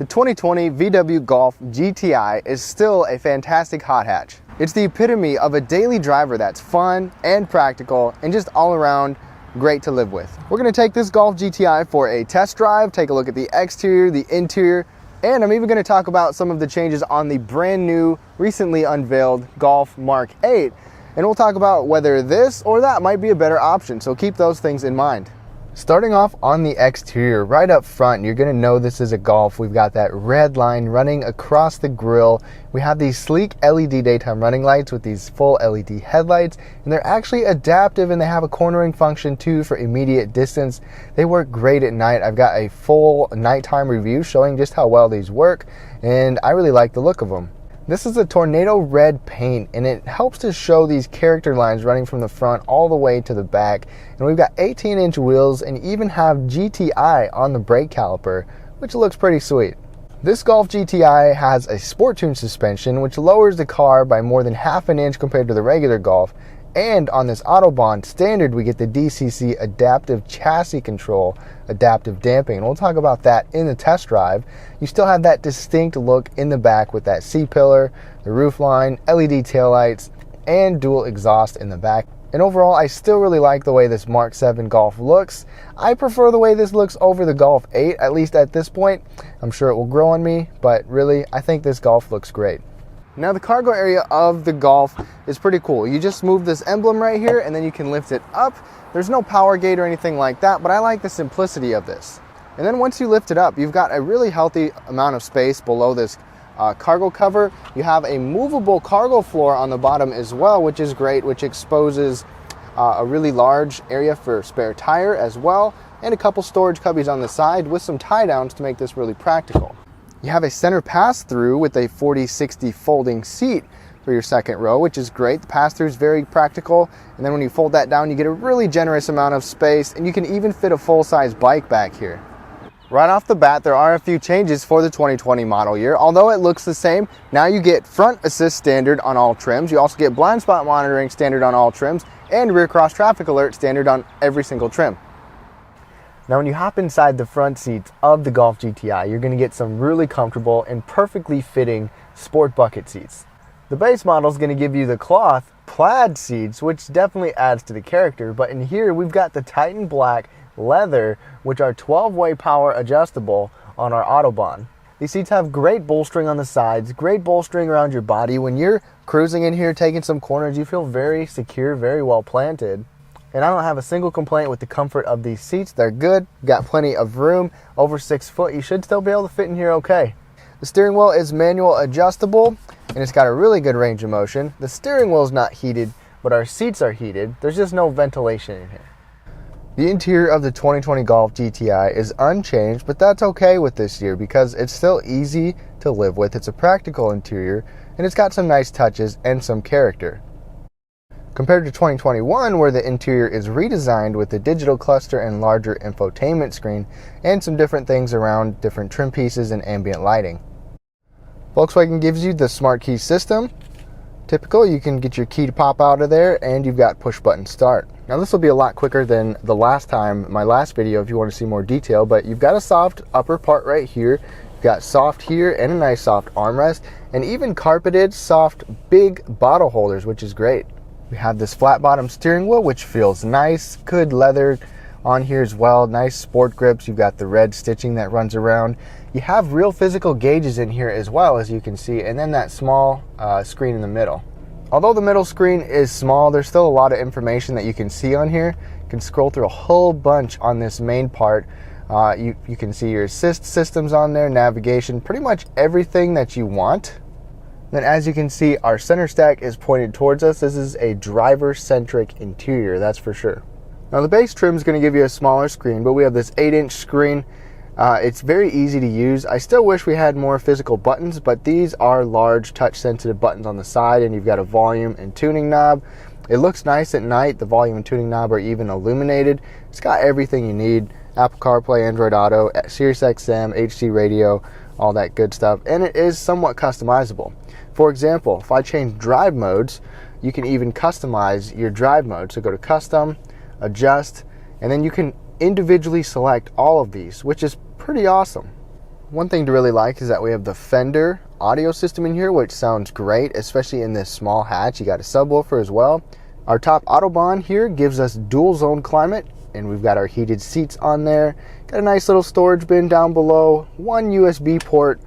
The 2020 VW Golf GTI is still a fantastic hot hatch. It's the epitome of a daily driver that's fun and practical and just all around great to live with. We're going to take this Golf GTI for a test drive, take a look at the exterior, the interior, and I'm even going to talk about some of the changes on the brand new, recently unveiled Golf Mark 8. And we'll talk about whether this or that might be a better option, so keep those things in mind. Starting off on the exterior, right up front, you're going to know this is a Golf. We've got that red line running across the grille. We have these sleek LED daytime running lights with these full LED headlights, and they're actually adaptive, and they have a cornering function too for immediate distance. They work great at night. I've got a full nighttime review showing just how well these work, and I really like the look of them. This is a tornado red paint, and it helps to show these character lines running from the front all the way to the back. And we've got 18-inch wheels and even have GTI on the brake caliper, which looks pretty sweet. This Golf GTI has a sport tune suspension, which lowers the car by more than half an inch compared to the regular Golf. And on this Autobahn standard, we get the DCC adaptive chassis control, adaptive damping, and we'll talk about that in the test drive. You still have that distinct look in the back with that C-pillar, the roofline, LED taillights, and dual exhaust in the back. And overall, I still really like the way this Mark 7 Golf looks. I prefer the way this looks over the Golf 8, at least at this point. I'm sure it will grow on me, but really, I think this Golf looks great. Now the cargo area of the Golf is pretty cool. You just move this emblem right here and then you can lift it up. There's no power gate or anything like that, but I like the simplicity of this. And then once you lift it up, you've got a really healthy amount of space below this cargo cover. You have a movable cargo floor on the bottom as well, which is great, which exposes a really large area for spare tire as well, and a couple storage cubbies on the side with some tie downs to make this really practical. You have a center pass-through with a 40-60 folding seat for your second row, which is great. The pass-through is very practical, and then when you fold that down, you get a really generous amount of space, and you can even fit a full-size bike back here. Right off the bat, there are a few changes for the 2020 model year. Although it looks the same, now you get front assist standard on all trims. You also get blind spot monitoring standard on all trims, and rear cross traffic alert standard on every single trim. Now when you hop inside the front seats of the Golf GTI, you're going to get some really comfortable and perfectly fitting sport bucket seats. The base model is going to give you the cloth plaid seats, which definitely adds to the character, but in here we've got the Titan Black leather, which are 12-way power adjustable on our Autobahn. These seats have great bolstering on the sides, great bolstering around your body. When you're cruising in here, taking some corners, you feel very secure, very well planted. And I don't have a single complaint with the comfort of these seats. They're good, got plenty of room, over 6 foot. You should still be able to fit in here okay. The steering wheel is manual adjustable, and it's got a really good range of motion. The steering wheel is not heated, but our seats are heated. There's just no ventilation in here. The interior of the 2020 Golf GTI is unchanged, but that's okay with this year because it's still easy to live with. It's a practical interior, and it's got some nice touches and some character. Compared to 2021, where the interior is redesigned with the digital cluster and larger infotainment screen, and some different things around different trim pieces and ambient lighting. Volkswagen gives you the smart key system. Typical, you can get your key to pop out of there, and you've got push button start. Now this will be a lot quicker than the last time, my last video, if you want to see more detail, but you've got a soft upper part right here. You've got soft here and a nice soft armrest, and even carpeted soft big bottle holders, which is great. We have this flat bottom steering wheel, which feels nice. Good leather on here as well. Nice sport grips. You've got the red stitching that runs around. You have real physical gauges in here as well, as you can see, and then that small screen in the middle. Although the middle screen is small, there's still a lot of information that you can see on here. You can scroll through a whole bunch on this main part. You can see your assist systems on there, navigation, pretty much everything that you want. Then as you can see, our center stack is pointed towards us. This is a driver-centric interior, that's for sure. Now the base trim is going to give you a smaller screen, but we have this 8-inch screen. It's very easy to use. I still wish we had more physical buttons, but these are large touch-sensitive buttons on the side, and you've got a volume and tuning knob. It looks nice at night. The volume and tuning knob are even illuminated. It's got everything you need. Apple CarPlay, Android Auto, Sirius XM, HD radio, all that good stuff, and it is somewhat customizable. For example, if I change drive modes, you can even customize your drive mode. So go to custom, adjust, and then you can individually select all of these, which is pretty awesome. One thing to really like is that we have the Fender audio system in here, which sounds great, especially in this small hatch. You got a subwoofer as well. Our top Autobahn here gives us dual zone climate, and we've got our heated seats on there. Got a nice little storage bin down below, one USB port,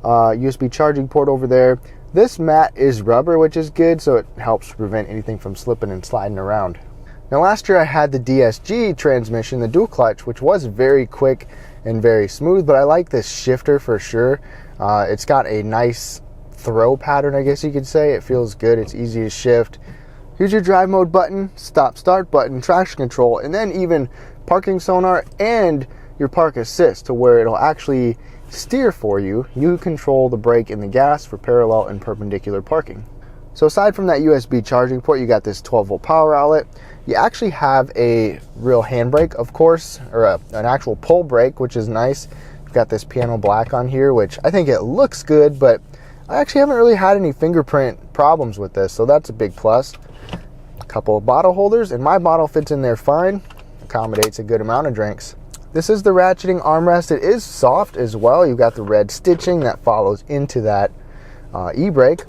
USB charging port over there. This mat is rubber, which is good, so it helps prevent anything from slipping and sliding around. Now last year I had the DSG transmission, the dual clutch, which was very quick and very smooth, but I like this shifter for sure. It's got a nice throw pattern, I guess you could say. It feels good, it's easy to shift. Here's your drive mode button, stop start button, traction control, and then even parking sonar and your park assist, to where it'll actually steer for you. You control the brake and the gas for parallel and perpendicular parking. So aside from that USB charging port, you got this 12-volt power outlet. You actually have a real handbrake, of course, or an actual pull brake, which is nice. You've got this piano black on here, which I think it looks good, but I actually haven't really had any fingerprint problems with this, so that's a big plus. A couple of bottle holders, and my bottle fits in there fine. Accommodates a good amount of drinks. This is the ratcheting armrest. It is soft as well. You've got the red stitching that follows into that e-brake.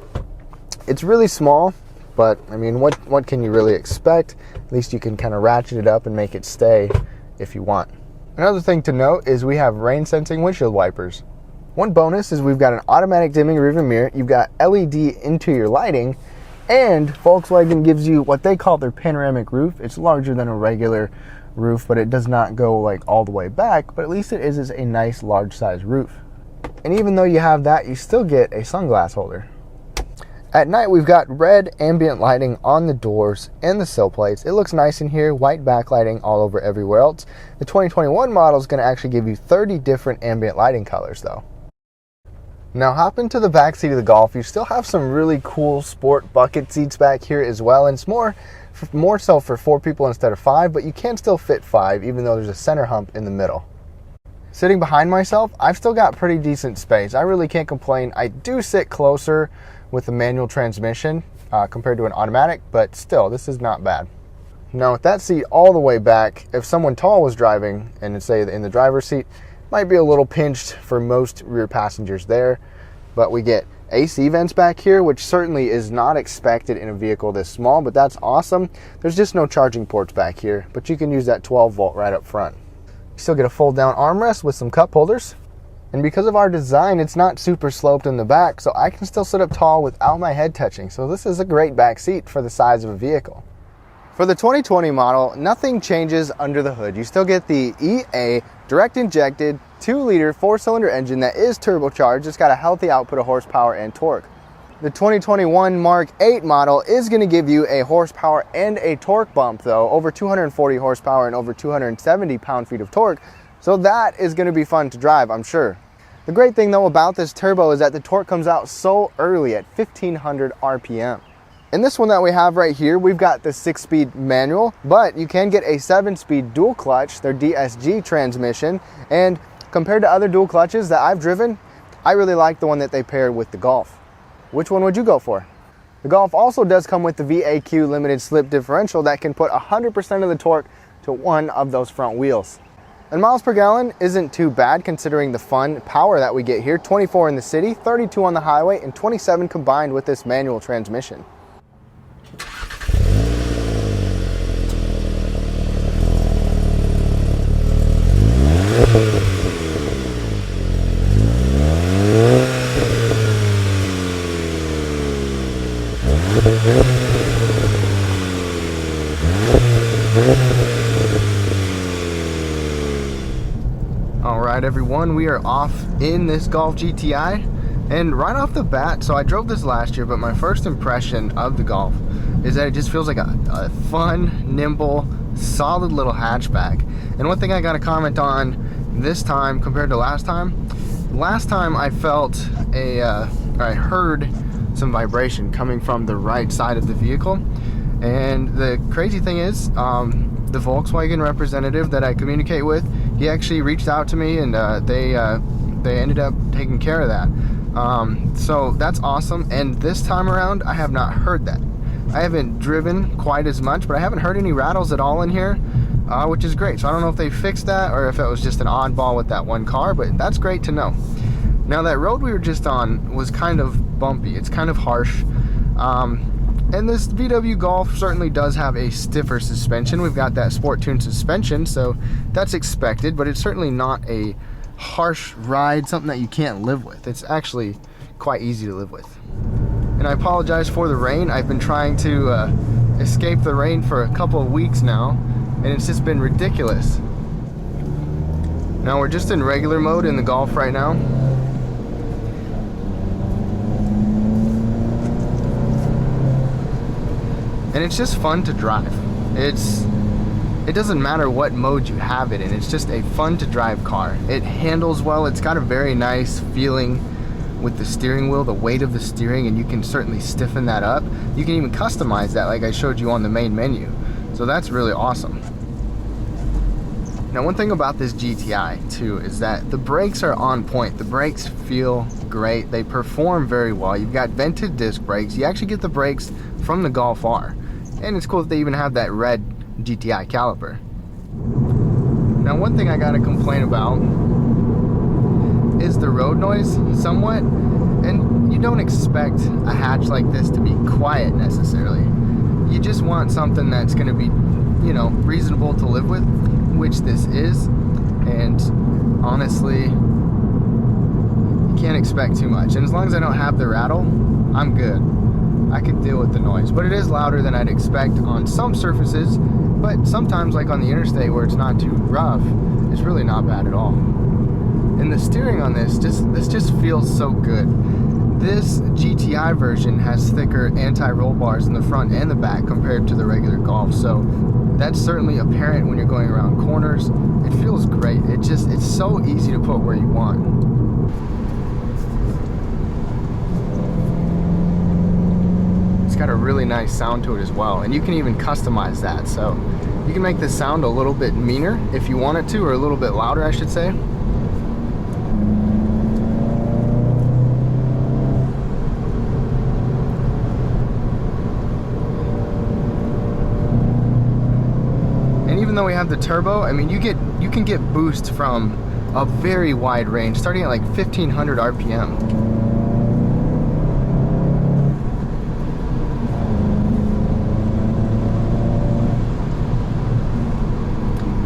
It's really small, but I mean, what can you really expect? At least you can kind of ratchet it up and make it stay if you want. Another thing to note is we have rain sensing windshield wipers. One bonus is we've got an automatic dimming rearview mirror. You've got LED interior lighting, and Volkswagen gives you what they call their panoramic roof. It's larger than a regular roof, but it does not go like all the way back, but at least it is a nice large size roof. And even though you have that, you still get a sunglass holder. At night, we've got red ambient lighting on the doors and the sill plates. It looks nice in here, white backlighting all over everywhere else. The 2021 model is going to actually give you 30 different ambient lighting colors though. Now hop into the back seat of the Golf. You still have some really cool sport bucket seats back here as well, and it's more so for 4 people instead of 5, but you can still fit 5 even though there's a center hump in the middle. Sitting behind myself, I've still got pretty decent space. I really can't complain. I do sit closer with a manual transmission compared to an automatic, but still, this is not bad. Now with that seat all the way back, if someone tall was driving and say in the driver's seat, might be a little pinched for most rear passengers there, but we get AC vents back here, which certainly is not expected in a vehicle this small, but that's awesome. There's just no charging ports back here, but you can use that 12-volt right up front. You still get a fold-down armrest with some cup holders. And because of our design, it's not super sloped in the back, so I can still sit up tall without my head touching. So this is a great back seat for the size of a vehicle. For the 2020 model, nothing changes under the hood. You still get the EA direct injected 2-liter 4-cylinder engine that is turbocharged. It's got a healthy output of horsepower and torque. The 2021 Mark 8 model is going to give you a horsepower and a torque bump though, over 240 horsepower and over 270 pound-feet of torque. So that is going to be fun to drive, I'm sure. The great thing though about this turbo is that the torque comes out so early at 1500 RPM. In this one that we have right here, we've got the 6-speed manual, but you can get a 7-speed dual clutch, their DSG transmission, and compared to other dual clutches that I've driven, I really like the one that they paired with the Golf. Which one would you go for? The Golf also does come with the VAQ limited slip differential that can put 100% of the torque to one of those front wheels. And miles per gallon isn't too bad considering the fun power that we get here. 24 in the city, 32 on the highway, and 27 combined with this manual transmission. Alright everyone, we are off in this Golf GTI, and right off the bat, so I drove this last year, but my first impression of the Golf is that it just feels like a fun, nimble, solid little hatchback. And one thing I got to comment on this time compared to last time I felt I heard some vibration coming from the right side of the vehicle. And the crazy thing is, the Volkswagen representative that I communicate with, he actually reached out to me, and they ended up taking care of that. So that's awesome. And this time around, I have not heard that. I haven't driven quite as much, but I haven't heard any rattles at all in here, which is great. So I don't know if they fixed that or if it was just an oddball with that one car, but that's great to know. Now that road we were just on was kind of bumpy. It's kind of harsh. And this VW Golf certainly does have a stiffer suspension. We've got that sport tune suspension, so that's expected, but it's certainly not a harsh ride, something that you can't live with. It's actually quite easy to live with. And I apologize for the rain. I've been trying to escape the rain for a couple of weeks now, and it's just been ridiculous. Now we're just in regular mode in the Golf right now. And it's just fun to drive. It doesn't matter what mode you have it in, it's just a fun to drive car. It handles well, it's got a very nice feeling with the steering wheel, the weight of the steering, and you can certainly stiffen that up. You can even customize that like I showed you on the main menu. So that's really awesome. Now one thing about this GTI too is that the brakes are on point. The brakes feel great, they perform very well. You've got vented disc brakes, you actually get the brakes from the Golf R. And it's cool that they even have that red GTI caliper. Now one thing I gotta complain about is the road noise somewhat, and you don't expect a hatch like this to be quiet necessarily. You just want something that's gonna be, you know, reasonable to live with, which this is, and honestly, you can't expect too much. And as long as I don't have the rattle, I'm good. I can deal with the noise, but it is louder than I'd expect on some surfaces, but sometimes like on the interstate where it's not too rough, it's really not bad at all. And the steering on this just feels so good. This GTI version has thicker anti-roll bars in the front and the back compared to the regular Golf, so that's certainly apparent when you're going around corners. It feels great. It's so easy to put where you want. It's got a really nice sound to it as well, and you can even customize that, so you can make this sound a little bit meaner if you want it to, or a little bit louder I should say. And even though we have the turbo, I mean you can get boost from a very wide range, starting at like 1500 RPM.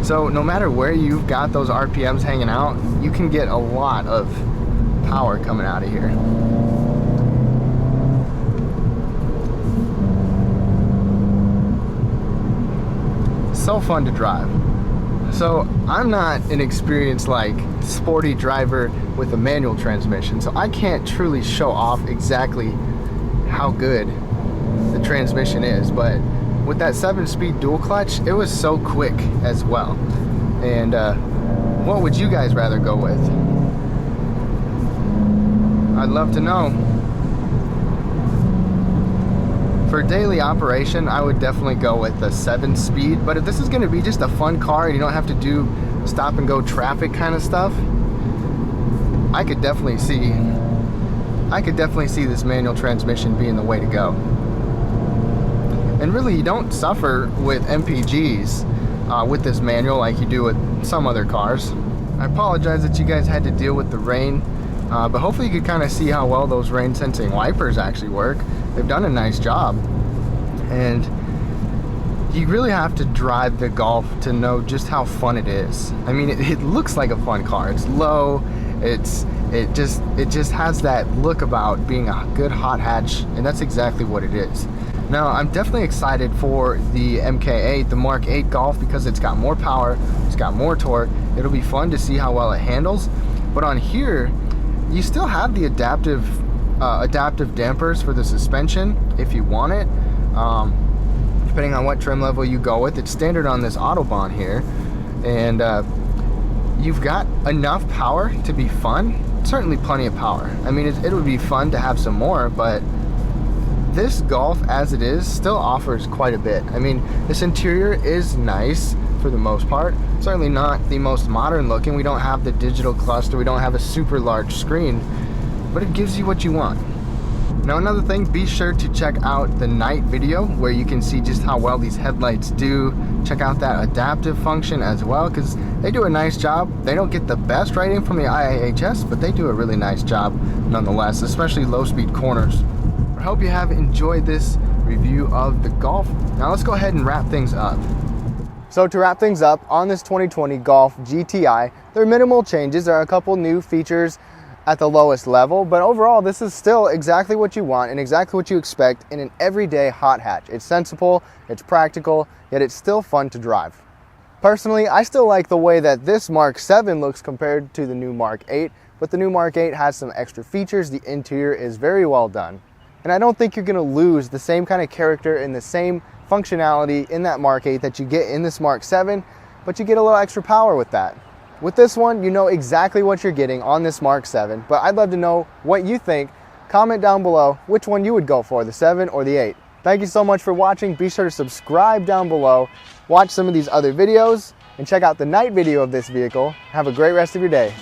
So no matter where you've got those RPMs hanging out, you can get a lot of power coming out of here. So fun to drive. So I'm not an experienced like sporty driver with a manual transmission, so I can't truly show off exactly how good the transmission is, but with that 7-speed dual clutch, it was so quick as well. And what would you guys rather go with? I'd love to know. For daily operation, I would definitely go with the 7-speed, but if this is going to be just a fun car and you don't have to do stop and go traffic kind of stuff, I could definitely see this manual transmission being the way to go. And really, you don't suffer with MPGs with this manual like you do with some other cars. I apologize that you guys had to deal with the rain, but hopefully you could kind of see how well those rain sensing wipers actually work. They've done a nice job. And you really have to drive the Golf to know just how fun it is. I mean, it looks like a fun car. It's low, it just has that look about being a good hot hatch, and that's exactly what it is. Now, I'm definitely excited for the MK8, the Mark 8 Golf, because it's got more power, it's got more torque. It'll be fun to see how well it handles. But on here, you still have the adaptive dampers for the suspension if you want it. Depending on what trim level you go with, it's standard on this Autobahn here, and you've got enough power to be fun. Certainly plenty of power. I mean, it would be fun to have some more, but this Golf as it is still offers quite a bit. I mean, this interior is nice for the most part. Certainly not the most modern looking. We don't have the digital cluster, we don't have a super large screen, but it gives you what you want. Now another thing, be sure to check out the night video where you can see just how well these headlights do. Check out that adaptive function as well, because they do a nice job. They don't get the best rating from the IIHS, but they do a really nice job nonetheless, especially low speed corners. I hope you have enjoyed this review of the Golf. Now let's go ahead and wrap things up. So to wrap things up, on this 2020 Golf GTI, there are minimal changes. There are a couple new features at the lowest level, but overall this is still exactly what you want and exactly what you expect in an everyday hot hatch. It's sensible, it's practical, yet it's still fun to drive. Personally, I still like the way that this Mark 7 looks compared to the new Mark 8, but the new Mark 8 has some extra features. The interior is very well done, and I don't think you're going to lose the same kind of character and the same functionality in that Mark 8 that you get in this Mark 7, but you get a little extra power with that. With this one, you know exactly what you're getting on this Mark 7, but I'd love to know what you think. Comment down below which one you would go for, the 7 or the 8. Thank you so much for watching. Be sure to subscribe down below, watch some of these other videos, and check out the night video of this vehicle. Have a great rest of your day.